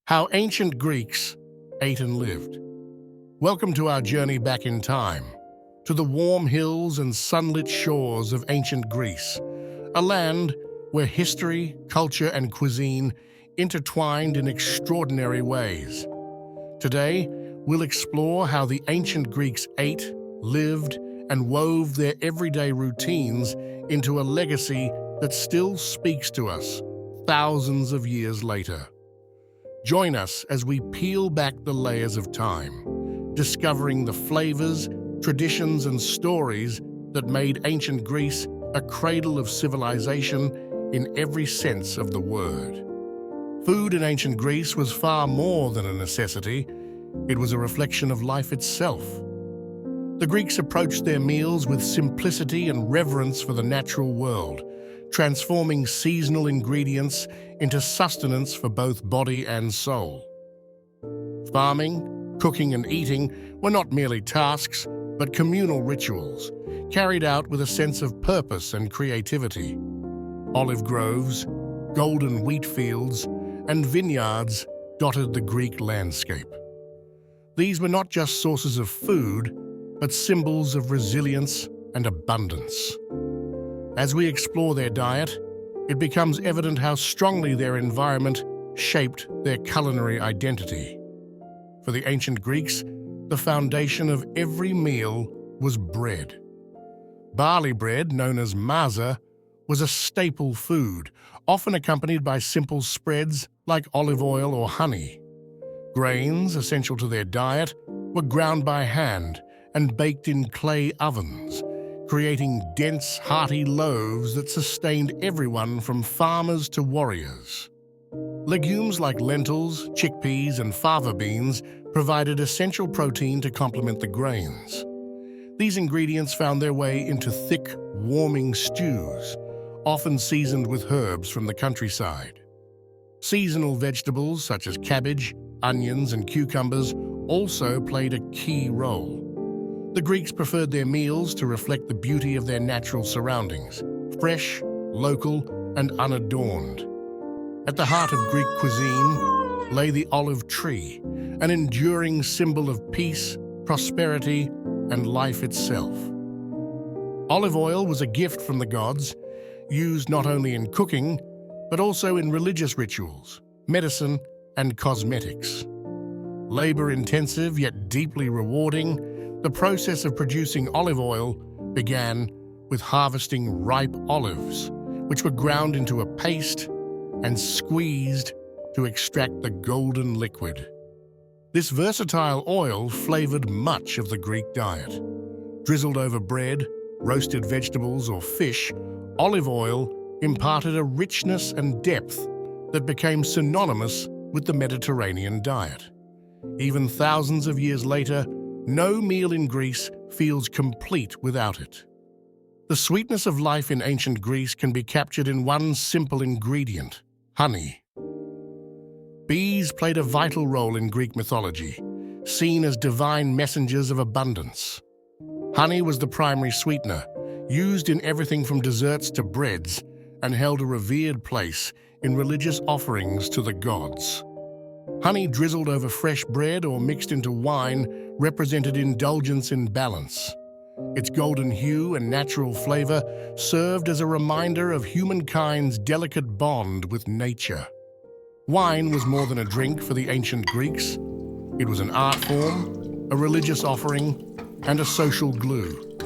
How Ancient Greeks Ate and Lived. Welcome to our journey back in time, to the warm hills and sunlit shores of ancient Greece, a land where history, culture, and cuisine intertwined in extraordinary ways. Today, we'll explore how the ancient Greeks ate, lived, and wove their everyday routines into a legacy that still speaks to us thousands of years later. Join us as we peel back the layers of time, discovering the flavors, traditions, and stories that made ancient Greece a cradle of civilization in every sense of the word. Food in ancient Greece was far more than a necessity. It was a reflection of life itself. The Greeks approached their meals with simplicity and reverence for the natural world, transforming seasonal ingredients into sustenance for both body and soul. Farming, cooking, and eating were not merely tasks, but communal rituals, carried out with a sense of purpose and creativity. Olive groves, golden wheat fields, and vineyards dotted the Greek landscape. These were not just sources of food, but symbols of resilience and abundance. As we explore their diet, it becomes evident how strongly their environment shaped their culinary identity. For the ancient Greeks, the foundation of every meal was bread. Barley bread, known as masa, was a staple food, often accompanied by simple spreads like olive oil or honey. Grains, essential to their diet, were ground by hand and baked in clay ovens, creating dense, hearty loaves that sustained everyone from farmers to warriors. Legumes like lentils, chickpeas, and fava beans provided essential protein to complement the grains. These ingredients found their way into thick, warming stews, often seasoned with herbs from the countryside. Seasonal vegetables such as cabbage, onions, and cucumbers also played a key role. The Greeks preferred their meals to reflect the beauty of their natural surroundings, fresh, local, and unadorned. At the heart of Greek cuisine lay the olive tree, an enduring symbol of peace, prosperity, and life itself. Olive oil was a gift from the gods, used not only in cooking, but also in religious rituals, medicine, and cosmetics. Labor-intensive yet deeply rewarding, the process of producing olive oil began with harvesting ripe olives, which were ground into a paste and squeezed to extract the golden liquid. This versatile oil flavored much of the Greek diet. Drizzled over bread, roasted vegetables, or fish, olive oil imparted a richness and depth that became synonymous with the Mediterranean diet. Even thousands of years later, no meal in Greece feels complete without it. The sweetness of life in ancient Greece can be captured in one simple ingredient: honey. Bees played a vital role in Greek mythology, seen as divine messengers of abundance. Honey was the primary sweetener, used in everything from desserts to breads, and held a revered place in religious offerings to the gods. Honey drizzled over fresh bread or mixed into wine represented indulgence in balance. Its golden hue and natural flavor served as a reminder of humankind's delicate bond with nature. Wine was more than a drink for the ancient Greeks. It was an art form, a religious offering, and a social glue.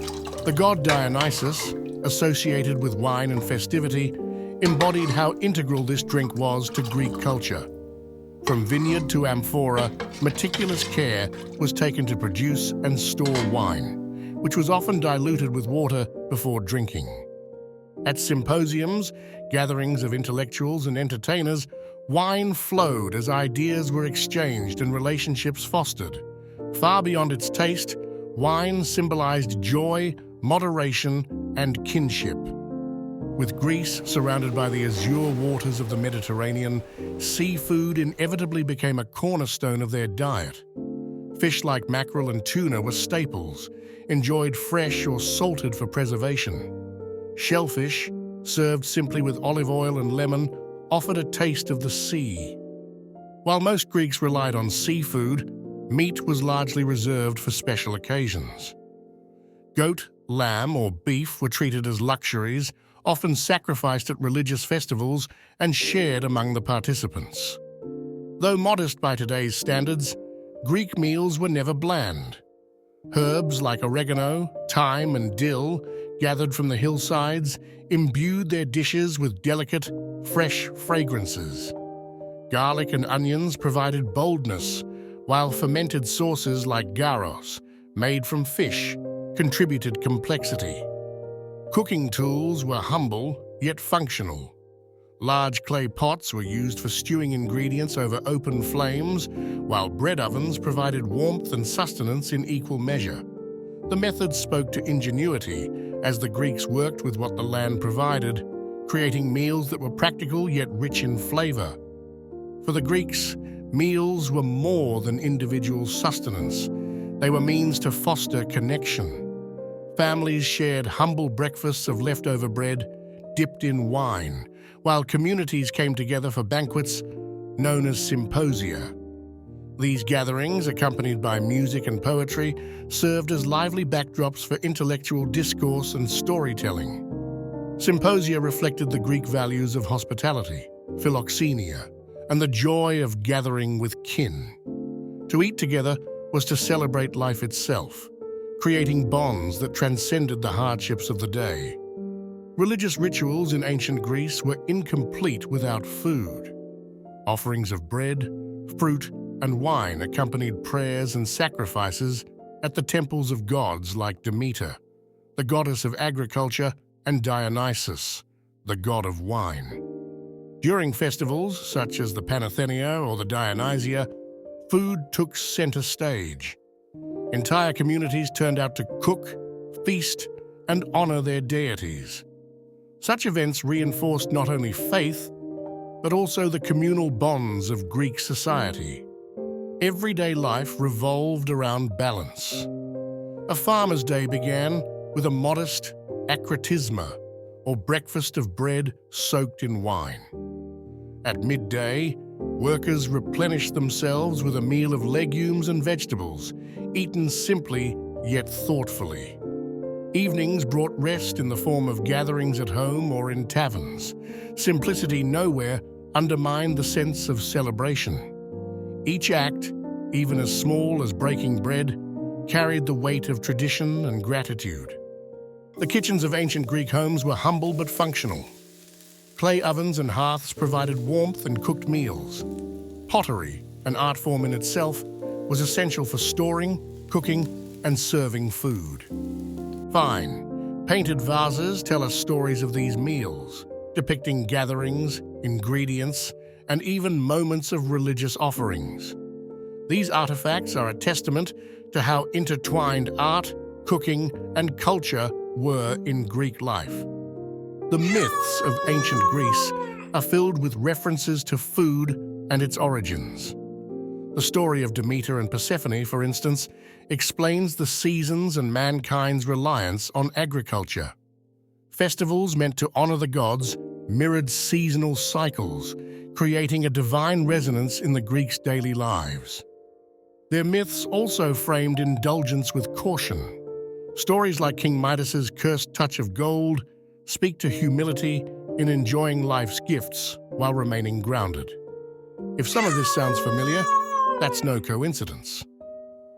The god Dionysus, associated with wine and festivity, embodied how integral this drink was to Greek culture. From vineyard to amphora, meticulous care was taken to produce and store wine, which was often diluted with water before drinking. At symposiums, gatherings of intellectuals and entertainers, wine flowed as ideas were exchanged and relationships fostered. Far beyond its taste, wine symbolized joy, moderation, and kinship. With Greece surrounded by the azure waters of the Mediterranean, seafood inevitably became a cornerstone of their diet. Fish like mackerel and tuna were staples, enjoyed fresh or salted for preservation. Shellfish, served simply with olive oil and lemon, offered a taste of the sea. While most Greeks relied on seafood, meat was largely reserved for special occasions. Goat, lamb, or beef were treated as luxuries, often sacrificed at religious festivals and shared among the participants. Though modest by today's standards, Greek meals were never bland. Herbs like oregano, thyme, and dill, gathered from the hillsides, imbued their dishes with delicate, fresh fragrances. Garlic and onions provided boldness, while fermented sauces like gyros, made from fish, contributed complexity. Cooking tools were humble, yet functional. Large clay pots were used for stewing ingredients over open flames, while bread ovens provided warmth and sustenance in equal measure. The method spoke to ingenuity, as the Greeks worked with what the land provided, creating meals that were practical yet rich in flavor. For the Greeks, meals were more than individual sustenance. They were means to foster connection. Families shared humble breakfasts of leftover bread, dipped in wine, while communities came together for banquets known as symposia. These gatherings, accompanied by music and poetry, served as lively backdrops for intellectual discourse and storytelling. Symposia reflected the Greek values of hospitality, philoxenia, and the joy of gathering with kin. To eat together was to celebrate life itself, creating bonds that transcended the hardships of the day. Religious rituals in ancient Greece were incomplete without food. Offerings of bread, fruit, and wine accompanied prayers and sacrifices at the temples of gods like Demeter, the goddess of agriculture, and Dionysus, the god of wine. During festivals, such as the Panathenea or the Dionysia, food took center stage. Entire communities turned out to cook, feast, and honor their deities. Such events reinforced not only faith, but also the communal bonds of Greek society. Everyday life revolved around balance. A farmer's day began with a modest akritisma, or breakfast of bread soaked in wine. At midday, workers replenished themselves with a meal of legumes and vegetables, eaten simply yet thoughtfully. Evenings brought rest in the form of gatherings at home or in taverns. Simplicity nowhere undermined the sense of celebration. Each act, even as small as breaking bread, carried the weight of tradition and gratitude. The kitchens of ancient Greek homes were humble but functional. Clay ovens and hearths provided warmth and cooked meals. Pottery, an art form in itself, was essential for storing, cooking, and serving food. Fine, painted vases tell us stories of these meals, depicting gatherings, ingredients, and even moments of religious offerings. These artifacts are a testament to how intertwined art, cooking, and culture were in Greek life. The myths of ancient Greece are filled with references to food and its origins. The story of Demeter and Persephone, for instance, explains the seasons and mankind's reliance on agriculture. Festivals meant to honor the gods mirrored seasonal cycles, creating a divine resonance in the Greeks' daily lives. Their myths also framed indulgence with caution. Stories like King Midas's cursed touch of gold speak to humility in enjoying life's gifts while remaining grounded. If some of this sounds familiar, that's no coincidence.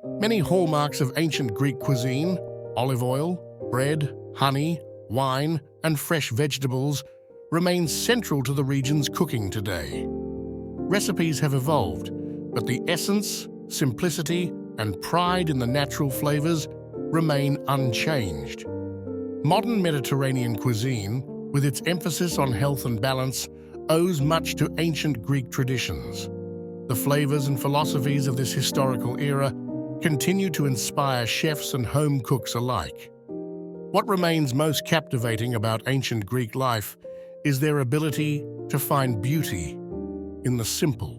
Many hallmarks of ancient Greek cuisine, olive oil, bread, honey, wine, and fresh vegetables, remain central to the region's cooking today. Recipes have evolved, but the essence, simplicity, and pride in the natural flavors remain unchanged. Modern Mediterranean cuisine, with its emphasis on health and balance, owes much to ancient Greek traditions. The flavors and philosophies of this historical era continue to inspire chefs and home cooks alike. What remains most captivating about ancient Greek life is their ability to find beauty in the simple.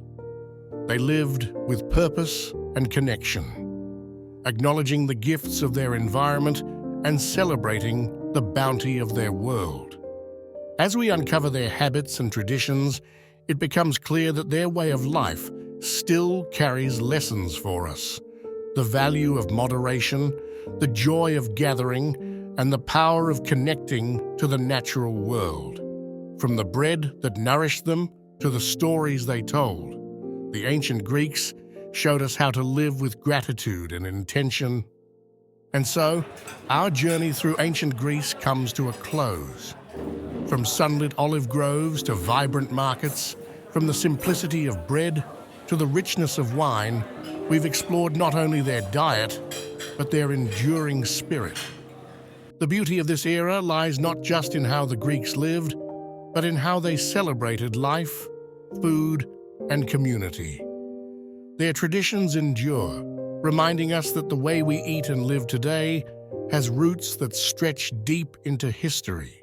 They lived with purpose and connection, acknowledging the gifts of their environment and celebrating the bounty of their world. As we uncover their habits and traditions, it becomes clear that their way of life still carries lessons for us. The value of moderation, the joy of gathering, and the power of connecting to the natural world. From the bread that nourished them to the stories they told, the ancient Greeks showed us how to live with gratitude and intention. And so, our journey through ancient Greece comes to a close. From sunlit olive groves to vibrant markets, from the simplicity of bread to the richness of wine, we've explored not only their diet, but their enduring spirit. The beauty of this era lies not just in how the Greeks lived, but in how they celebrated life, food, and community. Their traditions endure, reminding us that the way we eat and live today has roots that stretch deep into history.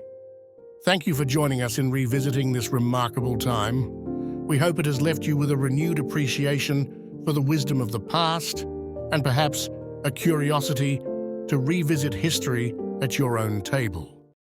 Thank you for joining us in revisiting this remarkable time. We hope it has left you with a renewed appreciation for the wisdom of the past and perhaps a curiosity to revisit history at your own table.